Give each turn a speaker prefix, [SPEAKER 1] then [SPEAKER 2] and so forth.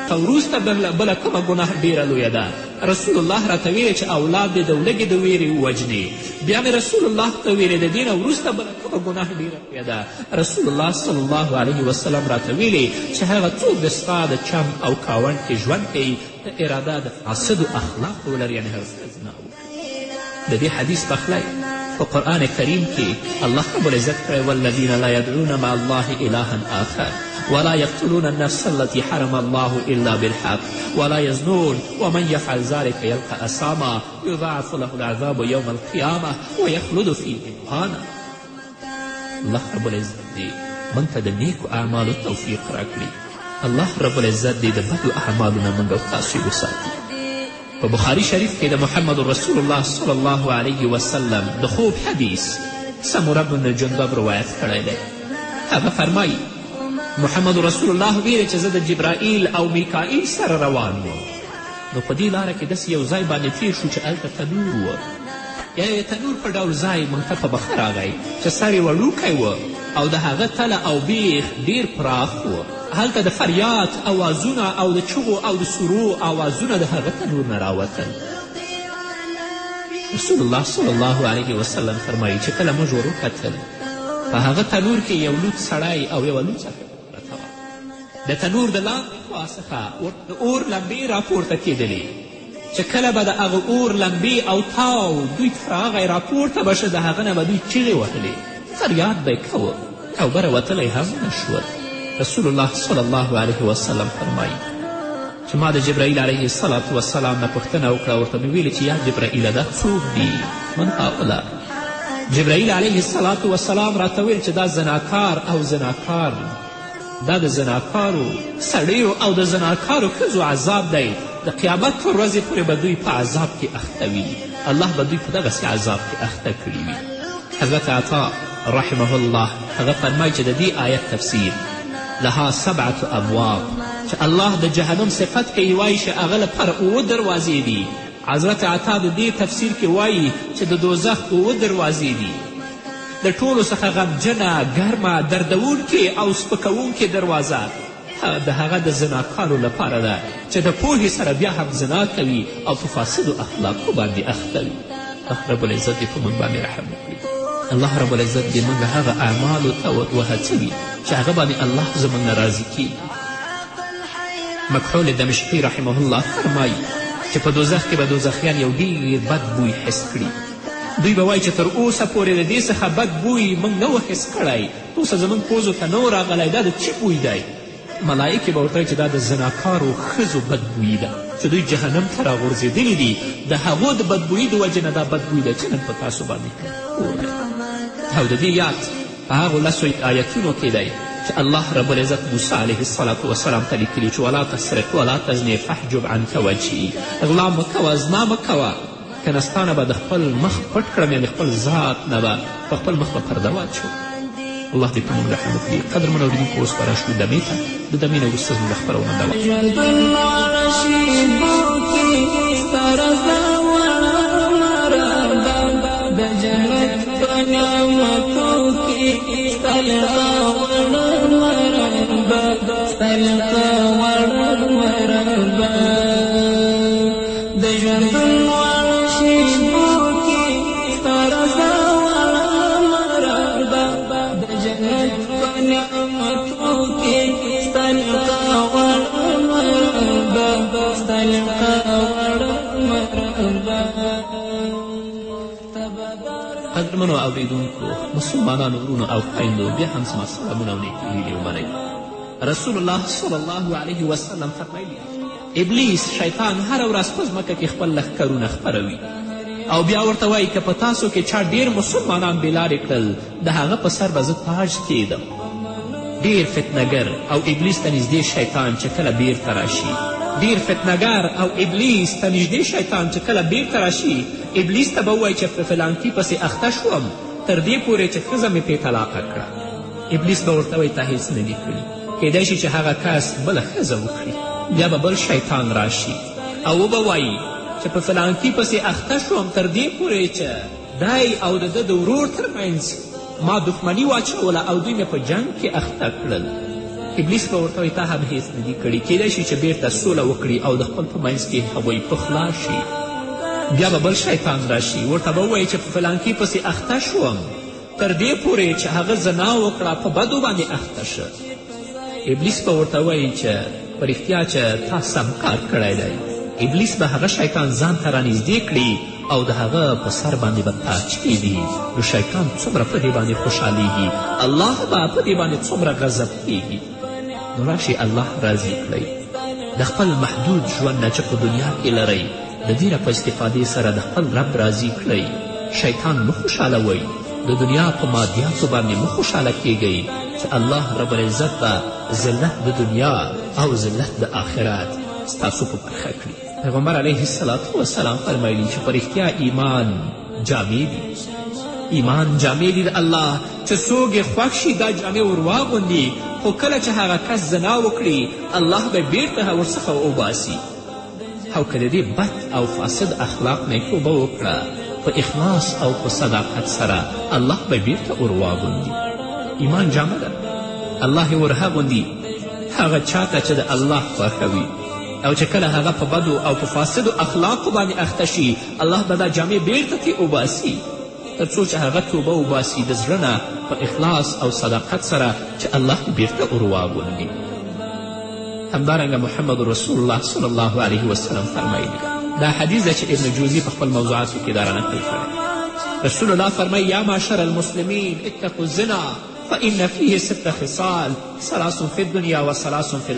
[SPEAKER 1] که وروسته بله کومه ګناه ډیره لویه ده. رسول الله راته ویلې چې اولاد دې د لږې د ویرې ووجنې. بیا مې رسول الله ته ویلې د دې نه وروسته بله کومه ګناه ډیره لویه ده. رسول الله صلی الله علیه وسلم راته ویلې چې هغه څوک د ستا د چم او کاوڼ کې ژوند کوي د اراده د فاسدو اخلاقو ولري، یعنې هغه زنا وکړي. د دې حدیث پخلی په قرآن کریم کې الله رب العزت کړی والذین لا یدعون مع الله الها آخر ولا يقتلون النفس التي حرم الله إلا بالحق ولا يزنون ومن يفعل ذلك يلقى أثاما يضاعف له العذاب يوم القيامة ويخلد فيه مهانا. الله رب العزت دې موږ ته د نیکو اعمالو توفیق راکړي. الله رب العزت دې د بدو اعمالو نه موږ او تاسو وساتي. په بخاري شریف کې د محمد رسول الله صلی الله علیه وسلم د خوب حدیث سمره بن جندب روایت کړی دی. هغه فرمایي محمد رسول الله ویلې چې زه د جبرائیل او میکائیل سره روان وم، نو په دې لاره کې داسې یو ځای باندې تیر شو چې هلته تنور و، یا یو تنور په ډول ځای موږ ته په مخه راغی چې سر یې وړوکی و او د هغه تله او بیخ ډیر پراخ و. هلته د فریاد اوازونه او د چغو او د سرو اوازونه د هغه تنور نه راوتل. رسول الله صلی الله علیه وسلم فرمایي چې کله موږ ور وکتل په هغه تنور کې یو لوڅ سړی او یوه لوڅه پرته وه. د تنور د لاندې خوا څخه د اور لمبې راپورته کېدلې چې کله به د هغه اور لمبې او تاو دوی ته راغی راپورته به شه، د هغه نه به دوی چیغې وهلې، فریاد به یې کوه او بره وتلی هم نه شول. رسول الله صلی الله علیه وسلم فرمایي چې ما د جبرائیل علیه الصلاة وسلام نه پوښتنه وکړه، ورته مې ویلې چې یا جبرائیله دا څوک دي؟ من هؤلاء؟ جبرائیل علیه الصلاة وسلام راته ویل چې دا زناکار او زناکار، دا د زناکارو سړیو او د زناکارو ښځو عذاب دی. د قیامت پر ورځې پورې به دوی په عذاب کې اخته وي. الله به دوی په دغسې عذاب کې اخته کړي وي. حضرت عطا رحمه الله هغه فرمایي چې د دې آیت تفسیر لها 7 ابواب، چې الله د جهنم صفت کوي وایي چې هغه لپاره 7 دروازې دي. حضرت عطا د دې تفسیر کې وایي چې د دوزخ 7 دروازې دي. د ټولو څخه غمجنه، ګرمه، دردونکې او سپکوونکې دروازه د هغه د زناکارو لپاره ده چې د پوهې سره بیا هم زنا کوي او په فاسدو اخلاقو باندې اخته وي. الله رب العزت دې په موږ باندې رحم وکړي. الله رب العزت دې موږ هغه اعمالو ته وهڅوي چې هغه باندې الله زموږ نه راضي کېږي. مکحول دمشقي رحمه الله فرمایي چې په دوزخ کې به دوزخیان یو ډېر بد بوی حس کړي. دوی به وایي چې تر اوسه پورې د دې څخه بد بوی موږ نه و حس کړی، اوسه زموږ پوزو ته نه و راغلی، دا د چی بوی دی؟ ملایکې به ورته وایي چې دا د زناکارو ښځو بد بویي ده چې دوی جهنم ته راغورځېدلي دي. د هغو د بدبویي د وجې نه دا بدبویي ده چې نن په تاسو باندې او د دې یاد په هغو 10 آیتونو کې دی چې الله رب العزت موسی علیه الصلاة وسلام ته لیکلي چې ولا تسرق ولا تزنې فحجب عنک وجهي، غلا مه کوه، زنا مه کوه، که نه ستا نه به د خپل مخ پټ کړم، یعنې خپل ذات نه به په خپل مخ به پرده واچوم. الله دې په موږ رحم وکړي. قدرمنو اورېدونکو اوس به راشو دمې ته، د دمې نه وروسته زموږ خپرونه دوام قدرمنو اوریدونکو، مسلمانانو ورونو او خویندو، بیا هم زما سلامونه او نیکې هیلې ومنئ. رسول الله صلی الله علیه وسلم فرمایي ابلیس شیطان هره ورځ په ځمکه کې خپل لښکرونه خپروي او بیا ورته وایي که په تاسو کې چا ډېر مسلمانان بېلارې کړل د هغه په سر به زه تاج کیدم. ډېر فتنهګر او ابلیس ته نږدې شیطان چې کله بیرته راشي، ډېر فتنهګر او ابلیس ته نږدې شیطان چې کله بیرته راشي، ابلیس ته به ووایي چې په فلانکي پسې اخته شوم تر دې پورې چې ښځه مې پرې طلاقه کړه. ابلیس به ورته وایي تا هېڅ نه دي کړي، کیدای شي چې هغه کس بله ښځه وکړي. بیا به بل شیطان راشي او وبه وایي چې په فلانکي پسې اخته شوم تر دې پورې چې دی او د ده د ورور ترمنځ ما دښمني واچوله او دوی مې په جنګ کې اخته کړل. ابلیس به ورته وایي تا هم هېڅ نه دي کړي، کیدای شي چې بیرته سوله وکړي او د خپل په منځ کې هغوی پخلا شي. بیا به بل شیطان راشي، ورته به ووایي چې په فلانکي پسې اخته شوم، تر دې پورې چې هغه زنا وکړه په بدو باندې اخته شه. ابلیس به ورته وایي چې په رښتیا چې تا سم کار کړی دی. ابلیس به هغه شیطان ځان ته رانږدې کړي او د هغه په سر باندې به تاج کیږي. نو شیطان څومره په دې باندې خوشحالیږي، الله به په دې باندې څومره غضب کیږي. نو راشي الله راضي کړئ د خپل محدود ژوند نه چې په دنیا کې لرئ، د دې په استفادې سره د خپل رب راضي کړئ. شیطان مه خوشحالوئ، د دنیا په مادیاتو باندې مه خوشحاله کیږئ چې الله رب العزت به ذلت د دنیا او ذلت د آخرت ستاسو په برخه کړي. پیغمبر علیه السلام فرمایلي چې په رښتیا ایمان جامې دي، ایمان جامې دي د الله چې څوک یې خوښ شي دا جامې ور واغوندي، خو کله چې هغه کس زنا وکړي الله به بیرته ورڅخه وباسي. او که د دې بد او فاسد اخلاق نه توبه وکړه په اخلاص او په صداقت سره الله به بیرته ور واغوندي. ایمان جامه ده، الله یې ور هغوندي هغه چاته چې د الله خوښوي، او چې کله هغه په بدو او په فاسدو اخلاقو باندې اخته شي الله به دا جامې بیرته ترې وباسي تر څو چې هغه توبه وباسي د زړه نه په اخلاص او صداقت سره چې الله بیرته ور واغوندي. همدارنګه محمد رسول الله صلی الله علیه وسلم فرمایي، دا حدیث ده چې ابن جوزي په خپل موضوعاتو کې دا رانقل کړی. رسول الله فرمایي یا معشر المسلمین اتقوا الزنا فإن فيه 6 خصال 3 في الدنيا و3 في